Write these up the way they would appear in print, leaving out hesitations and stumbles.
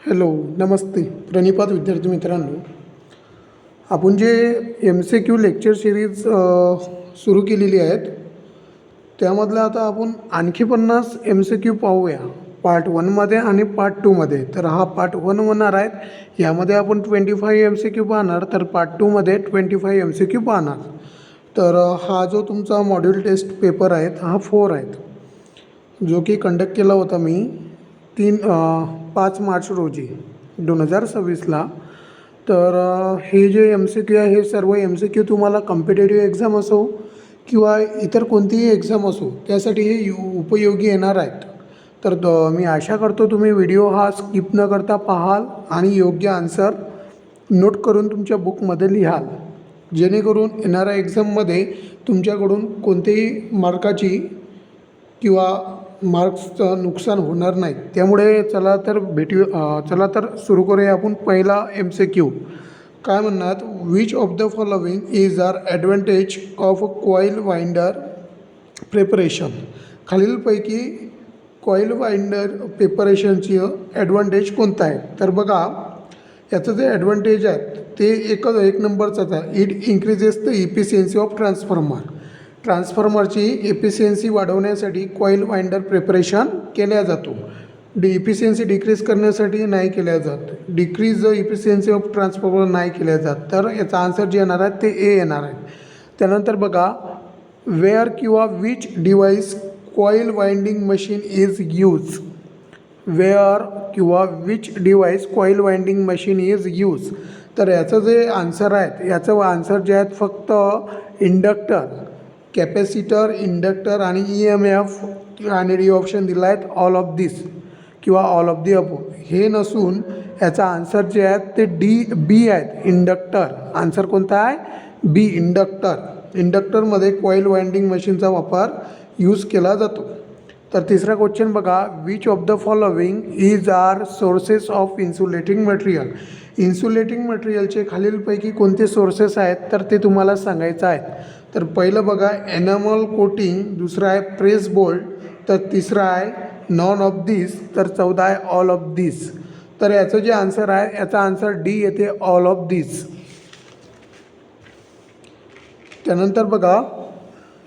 Hello, नमस्ते. प्रणिपात विद्यार्थी मित्रांनो, आपण जे MCQ लेक्चर सिरीज सुरू केलेली आहेत त्यामधलं आता आपण आणखी 50 MCQ पाहूया पार्ट 1मध्ये आणि पार्ट 2मध्ये. तर हा पार्ट 1 होणार आहे, यामध्ये आपण 25 MCQ पाहणार, तर पार्ट 2मध्ये 25 MCQ पाहणार. तर हा जो तुमचा मॉड्यूल टेस्ट पेपर आहेत हा 4 आहेत, जो की कंडक्ट केला होता मी 5 मार्च रोजी 2026ला. तर हे जे MCQ आहे हे सर्व MCQ तुम्हाला कॉम्पिटेटिव्ह एक्झाम असो किंवा इतर कोणतीही एक्झाम असो त्यासाठी हे उपयोगी येणार आहेत. तर मी आशा करतो तुम्ही व्हिडिओ हा स्किप न करता पाहाल आणि योग्य आन्सर नोट करून तुमच्या बुकमध्ये लिहाल, जेणेकरून येणाऱ्या एक्झाममध्ये तुमच्याकडून कोणतेही मार्काची किंवा मार्क्सचं नुकसान होणार नाही. त्यामुळे चला तर सुरू करूया आपण. पहिला MCQ काय म्हणणार, which of the following is are advantage of coil winder preparation. खालीलपैकी कॉईल वाइंडर प्रिपरेशनची ॲडव्हान्टेज कोणता आहे? तर बघा, याचं जे ॲडव्हान्टेज आहे ते एक नंबरचाच आहे. It increases the efficiency of ट्रान्सफॉर्मरची एफिशियन्सी वाढवण्यासाठी कॉईल वाइंडर प्रिपरेशन केल्या जातो. इफिशियन्सी डिक्रीज करण्यासाठी नाही केल्या जात. Decrease the efficiency of transformer नाही केल्या जात. तर याचा आन्सर जे येणार आहे ते ए येणार आहे. त्यानंतर बघा, वेअर किंवा which device coil winding machine is use. Where किंवा which device coil winding machine is use. तर याचं जे आन्सर आहे, याचं आन्सर जे आहेत फक्त इंडक्टर, कॅपॅसिटर, इंडक्टर आणि EMF आणि डी ऑप्शन दिला आहेत ऑल ऑफ दिस किंवा ऑल ऑफ दी अबो. हे नसून याचा आन्सर जे आहेत ते बी आहेत, इंडक्टर. आन्सर कोणता आहे? B, inductor. इंडक्टरमध्ये कॉईल वाइंडिंग मशीनचा वापर यूज केला जातो. तर तिसरा क्वेश्चन बघा, which of the following is are sources of insulating material. Insulating मटेरियलचे खालीलपैकी कोणते सोर्सेस आहेत तर ते तुम्हाला सांगायचं आहे. तर पहिलं बघा, एनामल कोटिंग. दुसरं आहे प्रेस बोल्ट. तर तिसरं आहे नॉन ऑफ दिस. तर 14 आहे ऑल ऑफ दिस. तर याचं जे आन्सर आहे याचा आन्सर डी येते, ऑल ऑफ दिस. त्यानंतर बघा,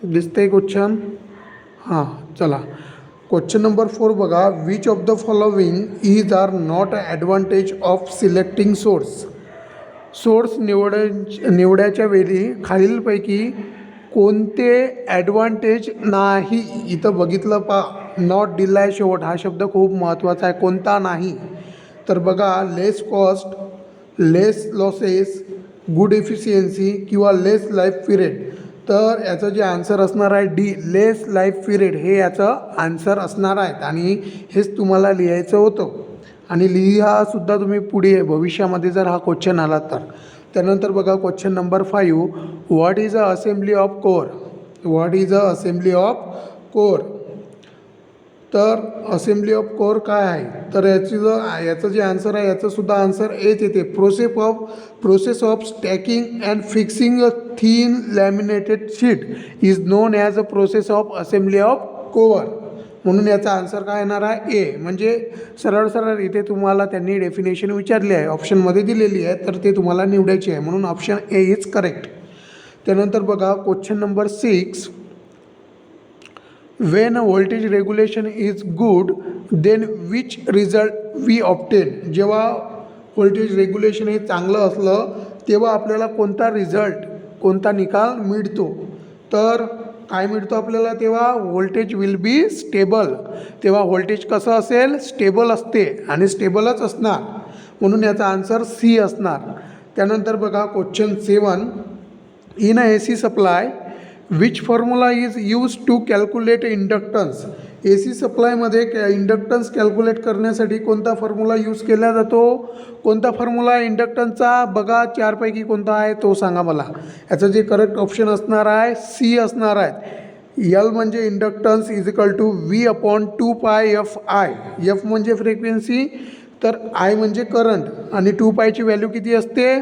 दिसते क्वेश्चन. हां, चला क्वेश्चन नंबर 4 बघा, which of the following is are not advantage of selecting source निवडायच्या वेळी खालीलपैकी कोणते ॲडव्हान्टेज नाही. इथं बघितलं नॉट दिला आहे शेवट. हा शब्द खूप महत्त्वाचा आहे, कोणता नाही. तर बघा, लेस कॉस्ट, लेस लॉसेस, गुड एफिशियन्सी किंवा लेस लाईफ पिरियड. तर याचं जे आन्सर असणार आहे डी, लेस लाईफ पिरियड हे याचं आन्सर असणार आहे. आणि हेच तुम्हाला लिहायचं होतं आणि लिहासुद्धा तुम्ही पुढे भविष्यामध्ये जर हा क्वेश्चन आला तर. त्यानंतर बघा question number 5, what is a assembly of core. What is a assembly of core. तर असेंब्ली ऑफ कोर काय आहे? तर याचं जे आन्सर आहे याचंसुद्धा आन्सर एच येते. Process of stacking and fixing a thin laminated sheet is non as a process of assembly of core. म्हणून याचा आन्सर काय येणार आहे? ए. म्हणजे सरळ इथे तुम्हाला त्यांनी डेफिनेशन विचारली आहे, ऑप्शनमध्ये दिलेली आहे, तर ते तुम्हाला निवडायची आहे. म्हणून ऑप्शन ए इज करेक्ट. त्यानंतर बघा question number 6, when voltage regulation is good then which result we obtain. जेव्हा व्होल्टेज रेग्युलेशन हे चांगलं असलं तेव्हा आपल्याला कोणता निकाल मिळतो? तर काय मिळतो आपल्याला? तेव्हा व्होल्टेज विल बी स्टेबल. तेव्हा व्होल्टेज कसं असेल? स्टेबल असते आणि स्टेबलच असणार. म्हणून याचा आन्सर सी असणार. त्यानंतर बघा question 7, in a AC supply which formula is use to calculate inductance. AC सप्लायमध्ये इंडक्टन्स कॅल्क्युलेट करण्यासाठी कोणता फॉर्म्युला यूज केला जातो? कोणता फॉर्म्युला इंडक्टन्सचा? बघा, 4 पैकी कोणता आहे तो सांगा मला. याचं जे करेक्ट ऑप्शन असणार आहे सी असणार आहे. L म्हणजे inductance is equal to V/2πFI. F म्हणजे फ्रिक्वेन्सी, तर I म्हणजे करंट आणि 2π ची व्हॅल्यू किती असते?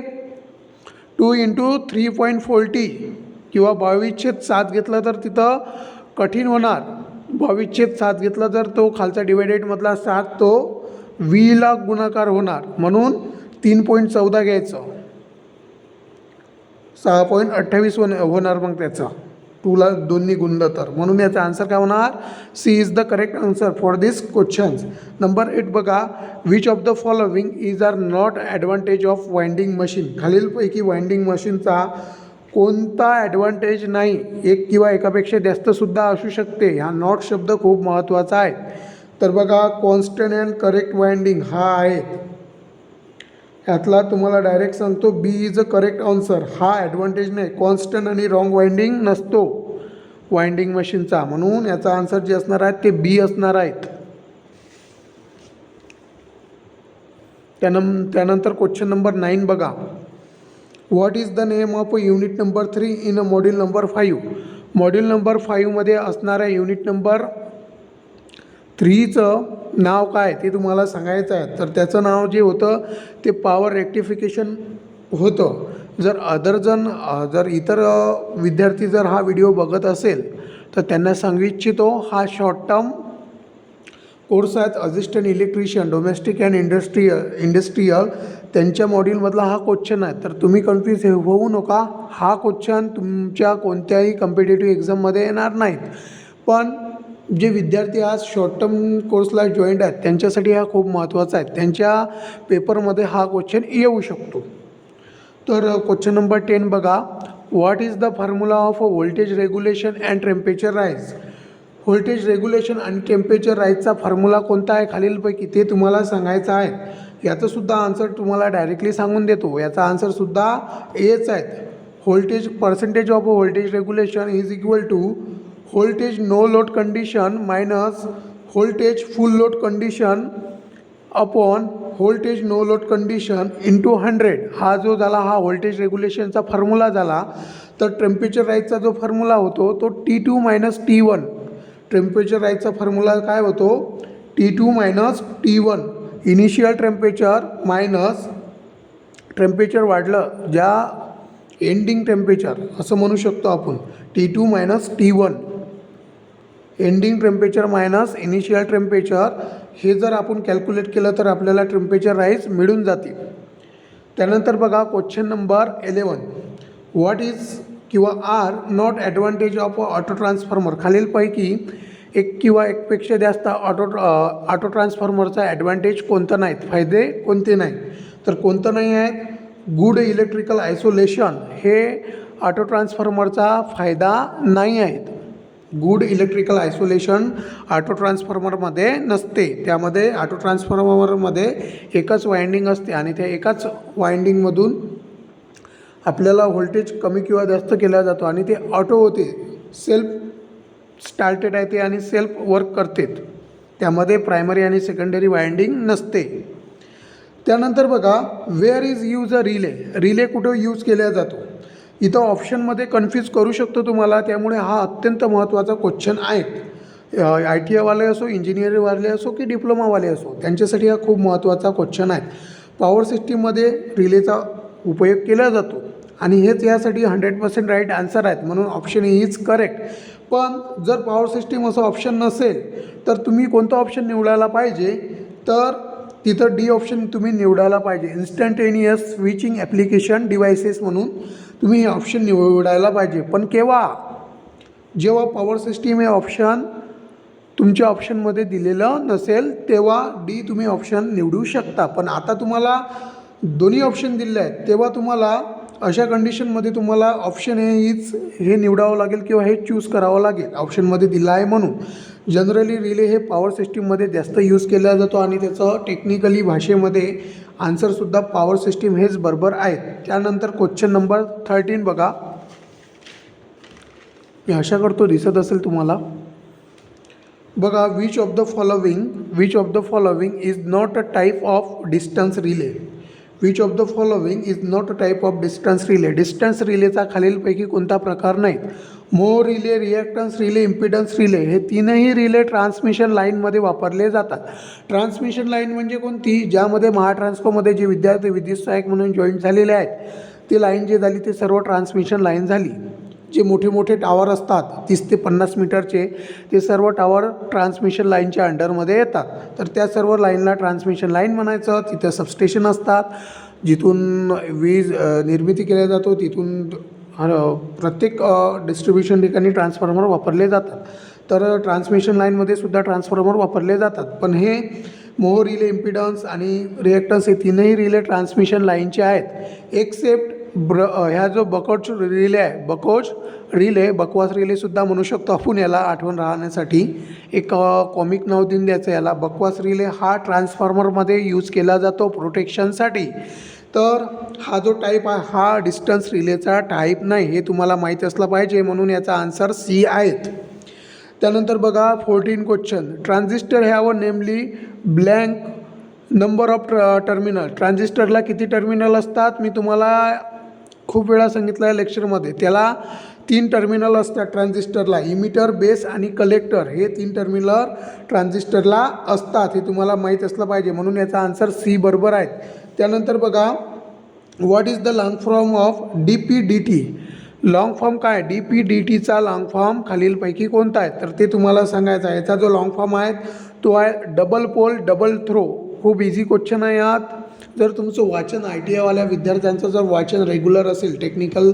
2 × 3.40 किंवा 22/7 घेतलं तर तिथं कठीण होणार. 22/7 घेतला तर तो खालचा डिवायडेडमधला 7 तो व्हीला गुणाकार होणार, म्हणून 3.14 घ्यायचं, 6.28 होणार मग त्याचा, 2ला 2नी गुणलं तर, म्हणून याचा आन्सर काय होणार? C is the correct answer for this questions. Number 8 बघा, which of the following is are not advantage of winding machine. खालीलपैकी वाइंडिंग मशीनचा कोणता ॲडव्हान्टेज नाही? एक किंवा एकापेक्षा जास्तसुद्धा असू शकते. हा नॉट शब्द खूप महत्त्वाचा आहे. तर बघा, कॉन्स्टंट अँड करेक्ट वाइंडिंग हा आहे. ह्यातला तुम्हाला डायरेक्ट सांगतो, बी इज अ करेक्ट आन्सर. हा ॲडव्हान्टेज नाही, कॉन्स्टंट आणि रॉंग वाइंडिंग नसतो वाइंडिंग मशीनचा, म्हणून याचा आन्सर जे असणार आहे ते बी असणार आहेत. त्यानंतर क्वेश्चन नंबर 9 बघा, what is the name of unit number 3 in a module number 5. Module number 5मध्ये असणाऱ्या युनिट नंबर 3चं नाव काय ते तुम्हाला सांगायचं आहे. तर त्याचं नाव जे होतं ते पॉवर रेक्टिफिकेशन होतं. जर इतर विद्यार्थी जर हा व्हिडिओ बघत असेल तर त्यांना सांगू इच्छितो, हा शॉर्ट टर्म कोर्स आहेत, assistant electrician domestic and industrial त्यांच्या मॉड्यूलमधला हा क्वेश्चन आहे. तर तुम्ही कन्फ्यूज होऊ नका, हा क्वेश्चन तुमच्या कोणत्याही कॉम्पिटेटिव्ह एक्झाममध्ये येणार नाहीत, पण जे विद्यार्थी आज शॉर्ट टर्म कोर्सला जॉईंट आहेत त्यांच्यासाठी हा खूप महत्त्वाचा आहे. त्यांच्या पेपरमध्ये हा क्वेश्चन येऊ शकतो. तर क्वेश्चन नंबर 10 बघा, what is the formula of voltage regulation and temperature rise. Voltage regulation आणि टेम्परेचर राईजचा फॉर्म्युला कोणता आहे खालीलपैकी ते तुम्हाला सांगायचं आहे. याचंसुद्धा आन्सर तुम्हाला डायरेक्टली सांगून देतो, याचा आन्सरसुद्धा एच आहे. Voltage percentage of voltage regulation is equal to voltage no load condition minus voltage full load condition upon voltage no load condition into 100. हा जो झाला हा व्होल्टेज रेग्युलेशनचा फॉर्म्युला झाला. तर टेम्परेचर राईजचा जो फॉर्म्युला होतो तो T2 minus T1. Temperature राईजचा formula काय होतो? T2 minus T1. Initial temperature minus temperature वाढलं ज्या एंडिंग टेम्परेचर असं म्हणू शकतो आपण, T2 minus T1. Ending temperature minus initial temperature, हे जर आपण कॅल्क्युलेट केलं तर आपल्याला टेम्परेचर राईज मिळून जाते. त्यानंतर बघा क्वेश्चन नंबर 11, व्हॉट इज किंवा are not advantage of auto transformer. खालीलपैकी एक किंवा एकपेक्षा जास्त ऑटो ट्रान्सफॉर्मरचा ॲडव्हान्टेज कोणतं नाहीत, फायदे कोणते नाही. तर कोणतं नाही आहे? गुड इलेक्ट्रिकल आयसोलेशन हे ऑटो ट्रान्सफॉर्मरचा फायदा नाही आहेत. गुड इलेक्ट्रिकल आयसोलेशन ऑटो ट्रान्सफॉर्मरमध्ये नसते. त्यामध्ये ऑटो ट्रान्सफॉर्मरमध्ये एकच वाइंडिंग असते आणि त्या एकाच वाइंडिंगमधून आपल्याला व्होल्टेज कमी किंवा जास्त केला जातो आणि ते ऑटो होते, सेल्फ स्टार्टेड आहे ते आणि सेल्फ वर्क करते. त्यामध्ये प्रायमरी आणि सेकंडरी वाइंडिंग नसते. त्यानंतर बघा, where is use a relay. Relay कुठं यूज केला जातो? इथं ऑप्शनमध्ये कन्फ्यूज करू शकतो तुम्हाला, त्यामुळे हा अत्यंत महत्त्वाचा क्वेश्चन आहे. ITIवाले असो, इंजिनिअरिंगवाले असो की डिप्लोमावाले असो, त्यांच्यासाठी हा खूप महत्त्वाचा क्वेश्चन आहे. पॉवर सिस्टीममध्ये रिलेचा उपयोग केला जातो आणि हेच यासाठी 100% राईट आन्सर आहेत, म्हणून ऑप्शन इज करेक्ट. पण जर पॉवर सिस्टीम असं ऑप्शन नसेल तर तुम्ही कोणतं ऑप्शन निवडायला पाहिजे? तर तिथं डी ऑप्शन तुम्ही निवडायला पाहिजे, इन्स्टंटेनियस स्विचिंग ॲप्लिकेशन डिव्हायसेस म्हणून तुम्ही हे ऑप्शन निवडायला पाहिजे. पण केव्हा? जेव्हा पॉवर सिस्टीम हे ऑप्शन तुमच्या ऑप्शनमध्ये दिलेलं नसेल तेव्हा डी तुम्ही ऑप्शन निवडू शकता. पण आता तुम्हाला दोन्ही ऑप्शन दिले आहेत, तेव्हा तुम्हाला अशा कंडिशनमध्ये तुम्हाला ऑप्शन हे निवडावं लागेल किंवा हे चूज करावं लागेल, ऑप्शनमध्ये दिलं आहे म्हणून. जनरली रिले हे पॉवर सिस्टीममध्ये जास्त यूज केला जातो आणि त्याचं टेक्निकली भाषेमध्ये आन्सरसुद्धा पॉवर सिस्टीम हेच बरोबर आहेत. त्यानंतर क्वेश्चन नंबर 13 बघा, मी आशा करतो दिसत असेल तुम्हाला. बघा, which of the following is not a type of distance relay. Which of the following is not a type of distance relay. Distance रिलेचा खालीलपैकी कोणता प्रकार नाही? Mho relay, reactance relay, impedance relay हे तीनही रिले ट्रान्समिशन लाईनमध्ये वापरले जातात. ट्रान्समिशन लाईन म्हणजे कोणती? ज्यामध्ये महाट्रान्सकोमध्ये जे विद्यार्थी विद्युत सहाय्यक म्हणून जॉईन झालेले आहेत, ती लाईन जी झाली ती सर्व ट्रान्समिशन लाईन झाली. जे मोठे मोठे टावर असतात 30 ते 50 मीटरचे, ते सर्व टावर ट्रान्समिशन लाईनच्या अंडरमध्ये येतात. तर त्या सर्व लाईनला ट्रान्समिशन लाईन म्हणायचं. तिथं सबस्टेशन असतात, जिथून वीज निर्मिती केल्या जातो. तिथून प्रत्येक डिस्ट्रीब्युशन ठिकाणी ट्रान्सफॉर्मर वापरले जातात. तर ट्रान्समिशन लाईनमध्ये सुद्धा ट्रान्सफॉर्मर वापरले जातात. पण हे मोहो रिले इम्पिडन्स आणि रिॲक्टन्स हे तीनही रिले ट्रान्समिशन लाईनचे आहेत. एक्सेप्ट ह्या जो बकोच रिले आहे, बकवास रिलेसुद्धा म्हणू शकतो आपण याला आठवण राहण्यासाठी. एक कॉमिक नाव देऊन द्यायचं याला. बकवास रिले हा ट्रान्सफॉर्मरमध्ये यूज केला जातो प्रोटेक्शनसाठी. तर हा जो टाईप आहे हा डिस्टन्स रिलेचा टाईप नाही, हे तुम्हाला माहीत असलं पाहिजे, म्हणून याचा आन्सर सी आहेत. त्यानंतर बघा 14 क्वेश्चन. ट्रान्झिस्टर हॅव नेमली ब्लँक नंबर ऑफ टर्मिनल. ट्रान्झिस्टरला किती टर्मिनल असतात? मी तुम्हाला खूप वेळा सांगितलं आहे लेक्चरमध्ये. त्याला 3 टर्मिनल असतात ट्रान्झिस्टरला. इमिटर, बेस आणि कलेक्टर हे 3 टर्मिनल ट्रान्झिस्टरला असतात. हे तुम्हाला माहीत असलं पाहिजे, म्हणून याचा आन्सर सी बरोबर आहे. त्यानंतर बघा what is the long form of DPDT. Long form काय? DPDTचा लॉंग फॉर्म खालीलपैकी कोणता आहे? तर ते तुम्हाला सांगायचं आहे. याचा जो लॉंग फॉर्म आहे तो आहे डबल पोल डबल थ्रो. खूप इझी क्वेश्चन आहे यात. जर तुमचं वाचन ITI वाल्या विद्यार्थ्यांचं जर वाचन रेग्युलर असेल, टेक्निकल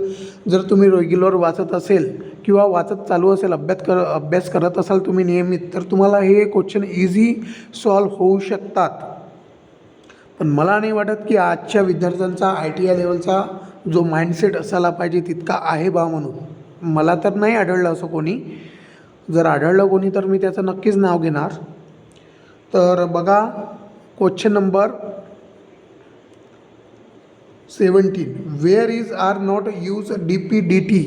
जर तुम्ही रेग्युलर वाचत असेल किंवा वाचत चालू असेल, अभ्यास करत असाल तुम्ही नियमित, तर तुम्हाला हे क्वेश्चन इझी सॉल्व्ह होऊ शकतात. पण मला नाही वाटत की आजच्या विद्यार्थ्यांचा ITI लेवलचा जो माइंडसेट असायला पाहिजे तितका आहे बा म्हणून. मला तर नाही आढळलं असं कोणी. जर आढळलं कोणी तर मी त्याचं नक्कीच नाव घेणार. तर बघा question number 17. Where is are not use DPDT.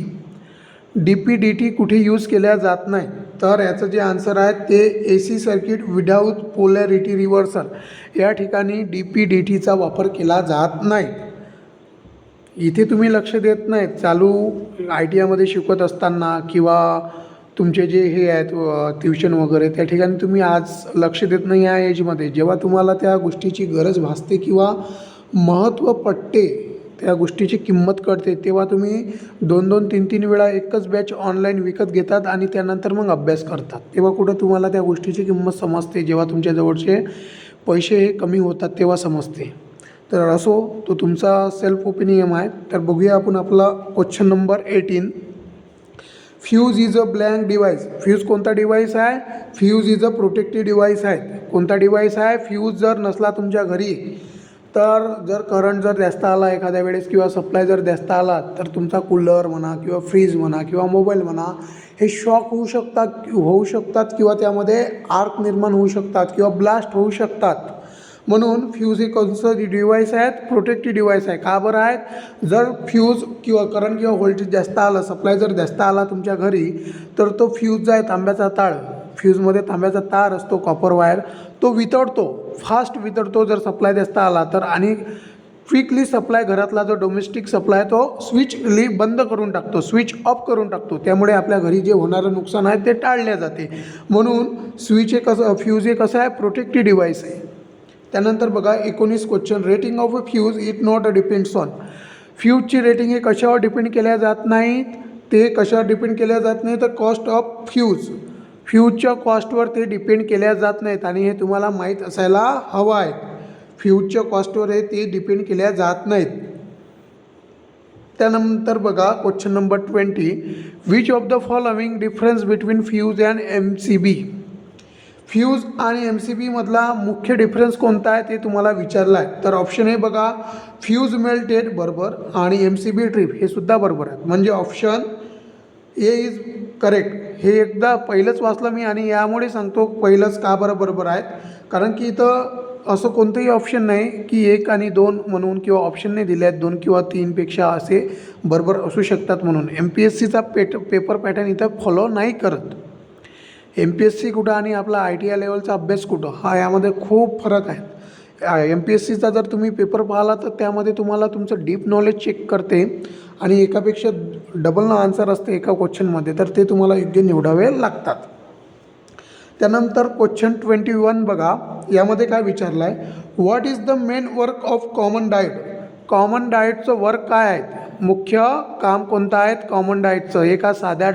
DPDT कुठे यूज केल्या जात नाही? तर याचं जे आन्सर आहे ते AC circuit without polarity reversal या ठिकाणी DPDTचा वापर केला जात नाही. इथे तुम्ही लक्ष देत नाहीत चालू ITIमध्ये शिकवत असताना किंवा तुमचे जे हे आहेत ट्युशन वगैरे, त्या ठिकाणी तुम्ही आज लक्ष देत नाही या एजमध्ये. जेव्हा तुम्हाला त्या गोष्टीची गरज भासते किंवा महत्त्व पटते, त्या गोष्टीची किंमत कळते, तेव्हा तुम्ही 2-2, 3-3 वेळा एकच बॅच ऑनलाईन विकत घेतात आणि त्यानंतर मग अभ्यास करतात. तेव्हा कुठं तुम्हाला त्या गोष्टीची किंमत समजते. जेव्हा तुमच्याजवळचे पैसे हे कमी होतात तेव्हा समजते. तर असो, तो तुमचा सेल्फ ओपिनियन आहे. तर बघूया आपण आपला question number 18. Fuse is a blank device. Fuse कोणता डिव्हाइस आहे? Fuse is a protective device आहे. कोणता डिव्हाइस आहे? फ्यूज जर नसला तुमच्या घरी, तर जर करंट जर जास्त आला एखाद्या वेळेस किंवा सप्लाय जर जास्त आला, तर तुमचा कूलर म्हणा किंवा फ्रीज म्हणा किंवा मोबाईल म्हणा हे शॉक होऊ शकतात किंवा त्यामध्ये आर्क निर्माण होऊ शकतात किंवा ब्लास्ट होऊ शकतात. म्हणून फ्यूज हे कोणतं डिव्हाइस आहेत? प्रोटेक्टिव्ह डिव्हाइस आहे. का बरं आहेत? जर फ्यूज किंवा करंट किंवा व्होल्टेज जास्त आलं, सप्लाय जर जास्त आला तुमच्या घरी, तर तो फ्यूज जो आहे तांब्याचा ताळ, फ्यूजमध्ये तांब्याचा तार असतो, कॉपर वायर, तो वितळतो, फास्ट वितळतो जर सप्लाय जास्त आला तर. आणि क्विकली सप्लाय, घरातला जो डोमेस्टिक सप्लाय तो स्विचली बंद करून टाकतो, स्विच ऑफ करून टाकतो. त्यामुळे आपल्या घरी जे होणारं नुकसान आहे ते टाळले जाते. म्हणून फ्यूज हे कसं आहे? प्रोटेक्टिव्ह डिव्हाइस आहे. त्यानंतर बघा 19 question. Rating of a fuse it not depends on. फ्यूजची रेटिंग हे कशावर डिपेंड केल्या जात नाहीत? ते कशावर डिपेंड केल्या जात नाही? तर कॉस्ट ऑफ फ्यूज. फ्यूजच्या कॉस्टवर ते डिपेंड केल्या जात नाहीत आणि हे तुम्हाला माहीत असायला हवं आहे. फ्यूजच्या कॉस्टवर हे ते डिपेंड केल्या जात नाहीत. त्यानंतर बघा question number 20. Which of the following difference between fuse and MCB. Fuse आणि MCB मधला मुख्य डिफरन्स कोणता आहे ते तुम्हाला विचारलं आहे. तर ऑप्शन ए बघा, फ्यूज मेल्टेड बरोबर आणि MCB ट्रिप हे सुद्धा बरोबर आहे. म्हणजे ऑप्शन ए इज करेक्ट. हे एकदा पहिलंच वाचलं मी आणि यामुळे सांगतो पहिलंच का बरोबर आहे. कारण की इथं असं कोणतंही ऑप्शन नाही की 1 आणि 2 म्हणून किंवा ऑप्शन नाही दिले आहेत 2 किंवा 3पेक्षा असे बरोबर असू शकतात म्हणून. MPSCचा पेपर पॅटर्न इथं फॉलो नाही करत. MPSC कुठं आणि आपला ITI लेवलचा अभ्यास कुठं, हा यामध्ये खूप फरक आहे. MPSCचा जर तुम्ही पेपर पाहिला तर त्यामध्ये तुम्हाला तुमचं डीप नॉलेज चेक करते आणि एकापेक्षा डबल आन्सर असते एका क्वेश्चनमध्ये, तर ते तुम्हाला योग्य निवडावे लागतात. त्यानंतर क्वेश्चन 21 बघा, यामध्ये काय विचारलं आहे? What is the main work of common diet. कॉमन डाएटचं वर्क काय आहे? मुख्य काम कोणतं आहे कॉमन डाएटचं. एका साध्या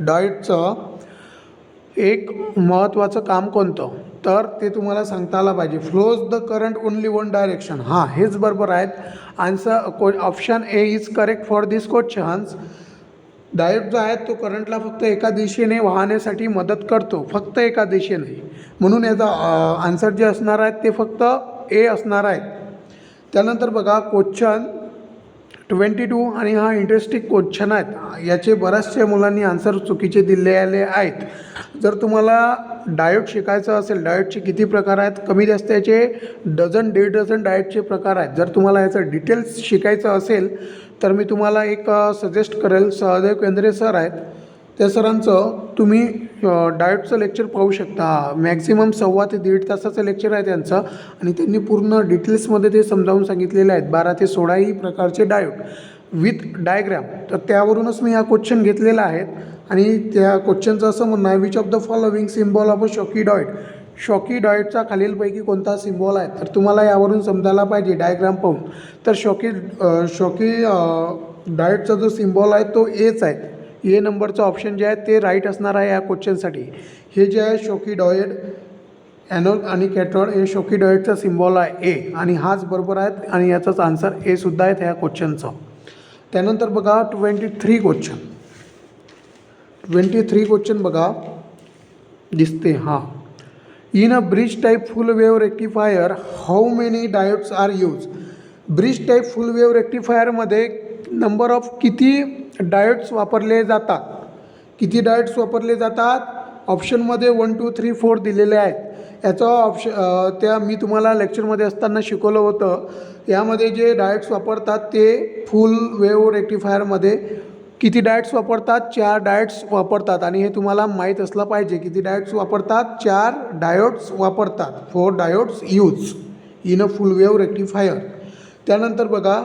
डाएटचं एक महत्त्वाचं काम कोणतं, तर ते तुम्हाला सांगता आलं पाहिजे. Flows the current only one direction. हां, हेच बरोबर आहेत. Answer option A is correct for this questions. Diode जो आहे तो करंटला फक्त एका दिशेने वाहण्यासाठी मदत करतो, फक्त एका दिशेने. म्हणून याचा आन्सर जे असणार आहे ते फक्त ए असणार आहे. त्यानंतर बघा क्वेश्चन 22 आणि हा इंटरेस्टिंग क्वेश्चन आहेत. याचे बऱ्याचशा मुलांनी आन्सर चुकीचे दिलेले आहेत. जर तुम्हाला डायोड शिकायचं असेल, डायोडचे किती प्रकार आहेत, कमी जास्त याचे डझन 1.5 डझन डायोडचे प्रकार आहेत. जर तुम्हाला याचं डिटेल्स शिकायचं असेल तर मी तुम्हाला एक सजेस्ट करेल. सहदेव केंद्रे सर आहेत, त्या सरांचं तुम्ही डायोडचं लेक्चर पाहू शकता. मॅक्झिमम 1.25 ते 1.5 तासाचं लेक्चर आहे त्यांचं आणि त्यांनी पूर्ण डिटेल्समध्ये ते समजावून सांगितलेले आहेत. 12 ते 16 प्रकारचे डायोड विथ डायग्राम. तर त्यावरूनच मी हा क्वेश्चन घेतलेला आहे आणि त्या क्वेश्चनचं असं म्हणणं आहे, which of the following symbol of a Schottky diode. Schottky डायोडचा खालीलपैकी कोणता सिम्बॉल आहे. तर तुम्हाला यावरून समजायला पाहिजे डायग्राम पाहून. तर शॉकी डायोडचा जो सिम्बॉल आहे तो एच आहे. ए नंबरचं ऑप्शन जे आहे ते राईट असणार आहे या क्वेश्चनसाठी. हे जे आहे शॉकी डायोड, ॲनोड आणि कॅथोड, हे शॉकी डायोडचा सिम्बॉल आहे ए आणि हाच बरोबर आहे आणि याचाच आन्सर ए सुद्धा आहे ह्या क्वेश्चनचं. त्यानंतर बघा 23 क्वेश्चन बघा दिसते. हां, in a bridge type full wave rectifier how many diodes are use. Bridge type full wave रेक्टिफायरमध्ये नंबर ऑफ किती डायोड्स वापरले जातात. किती डायोड्स वापरले जातात. ऑप्शनमध्ये 1 2 3 4 दिलेले आहेत. याचा त्या मी तुम्हाला लेक्चरमध्ये असताना शिकवलं होतं. यामध्ये जे डायोड्स वापरतात ते फुल वेव्ह रेक्टिफायरमध्ये किती डायोड्स वापरतात. 4 डायोड्स वापरतात आणि हे तुम्हाला माहीत असलं पाहिजे. किती डायोड्स वापरतात. 4 डायोड्स वापरतात. 4 diodes use in a full wave rectifier. त्यानंतर बघा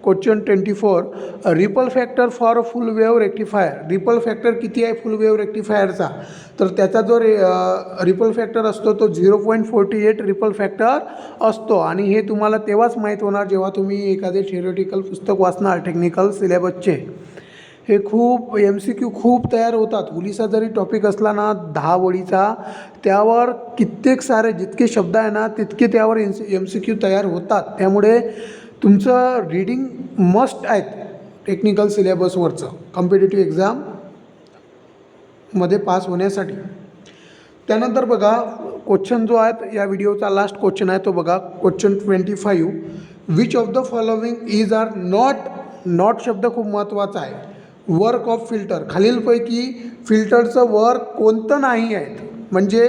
question 24, ripple factor for full wave rectifier. Ripple factor किती आहे फुल वेव्ह रेक्टिफायरचा. तर त्याचा जो रिपल फॅक्टर असतो तो 0.48 रिपल फॅक्टर असतो आणि हे तुम्हाला तेव्हाच माहीत होणार जेव्हा तुम्ही एखादे थिअरेटिकल पुस्तक वाचणार टेक्निकल सिलेबसचे. हे खूप MCQ खूप तयार होतात. उलीचा जरी टॉपिक असला ना 10 ओळीचा, त्यावर कित्येक सारे जितके शब्द आहे ना तितके त्यावर MCQ तयार होतात. त्यामुळे तुमचं रीडिंग मस्ट आहेत टेक्निकल सिलेबसवरचं कॉम्पिटिटिव्ह एक्झाममध्ये पास होण्यासाठी. त्यानंतर बघा क्वेश्चन जो आहे या व्हिडिओचा लास्ट क्वेश्चन आहे तो बघा question 25, which of the following is are not शब्द खूप महत्त्वाचा आहे. Work of filter. खालीलपैकी फिल्टरचं वर्क कोणतं नाही आहेत. म्हणजे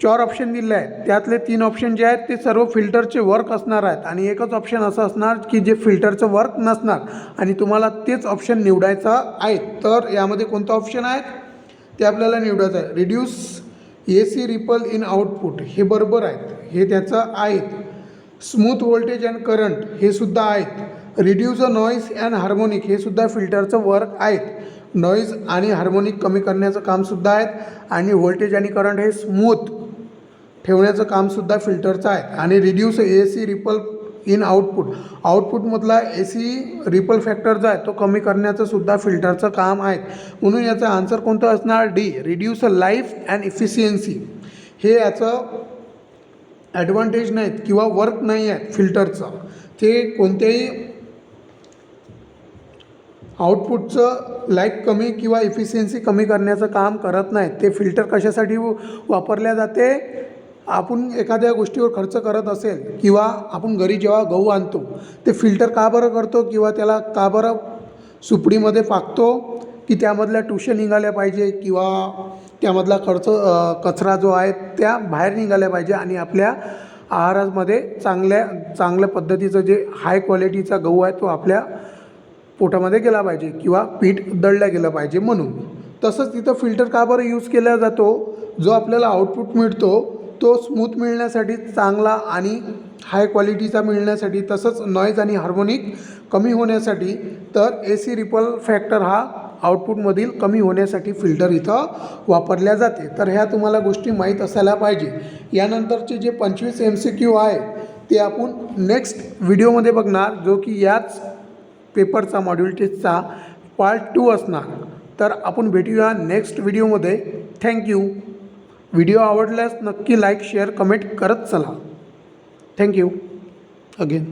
4 ऑप्शन दिले आहेत, त्यातले 3 ऑप्शन जे आहेत ते सर्व फिल्टरचे वर्क असणार आहेत आणि एकच ऑप्शन असं असणार की जे फिल्टरचं वर्क नसणार आणि तुम्हाला तेच ऑप्शन निवडायचं आहे. तर यामध्ये कोणतं ऑप्शन आहेत ते आपल्याला निवडायचं आहे. Reduce AC ripple in output, हे बरोबर आहेत, हे त्याचं आहेत. स्मूथ व्होल्टेज अँड करंट, हे सुद्धा आहेत. Reduce a noise and harmonic, हे सुद्धा फिल्टरचं वर्क आहेत. नॉईज आणि हार्मोनिक कमी करण्याचं कामसुद्धा आहेत आणि व्होल्टेज आणि करंट हे स्मूथ ठेवण्याचं कामसुद्धा फिल्टरचं आहे. आणि reduce AC ripple in output, आउटपुटमधला AC रिपल फॅक्टर जो आहे तो कमी करण्याचं सुद्धा फिल्टरचं काम आहे. म्हणून याचा आन्सर कोणतं असणार D, reduce life and efficiency. हे याचं ॲडव्हान्टेज नाहीत किंवा वर्क नाही आहे फिल्टरचं. ते कोणत्याही आउटपुटचं लाईफ कमी किंवा इफिशियन्सी कमी करण्याचं काम करत नाहीत. ते फिल्टर कशासाठी वापरल्या जाते. आपण एखाद्या गोष्टीवर खर्च करत असेल किंवा आपण घरी जेव्हा गहू आणतो ते फिल्टर का बरं करतो किंवा त्याला का बरं सुपडीमध्ये टाकतो की त्यामधल्या टुशे निघाल्या पाहिजे किंवा त्यामधला कचरा जो आहे त्या बाहेर निघाल्या पाहिजे आणि आपल्या आहारामध्ये चांगल्या पद्धतीचं जे हाय क्वालिटीचा गहू आहे तो आपल्या पोटामध्ये गेला पाहिजे किंवा पीठ दळलं गेलं पाहिजे म्हणून. तसंच तिथं फिल्टर का बरं यूज केला जातो. जो आपल्याला आउटपुट मिळतो तो स्मूथ मिळण्यासाठी, चांगला आणि हाय क्वालिटीचा मिळण्यासाठी, तसंच नॉईज आणि हार्मोनिक कमी होण्यासाठी. तर AC रिपल फॅक्टर हा आउटपुटमधील कमी होण्यासाठी फिल्टर इथं वापरल्या जाते. तर ह्या तुम्हाला गोष्टी माहीत असायला पाहिजे. यानंतरचे जे 25 MCQ आहे ते आपण नेक्स्ट व्हिडिओमध्ये बघणार, जो की याच पेपरचा मॉड्यूल टेस्टचा पार्ट 2 असणार. तर आपण भेटूया नेक्स्ट व्हिडिओमध्ये. थँक्यू. व्हिडिओ आवडल्यास नक्की लाईक शेअर कमेंट करत चला. Thank you again.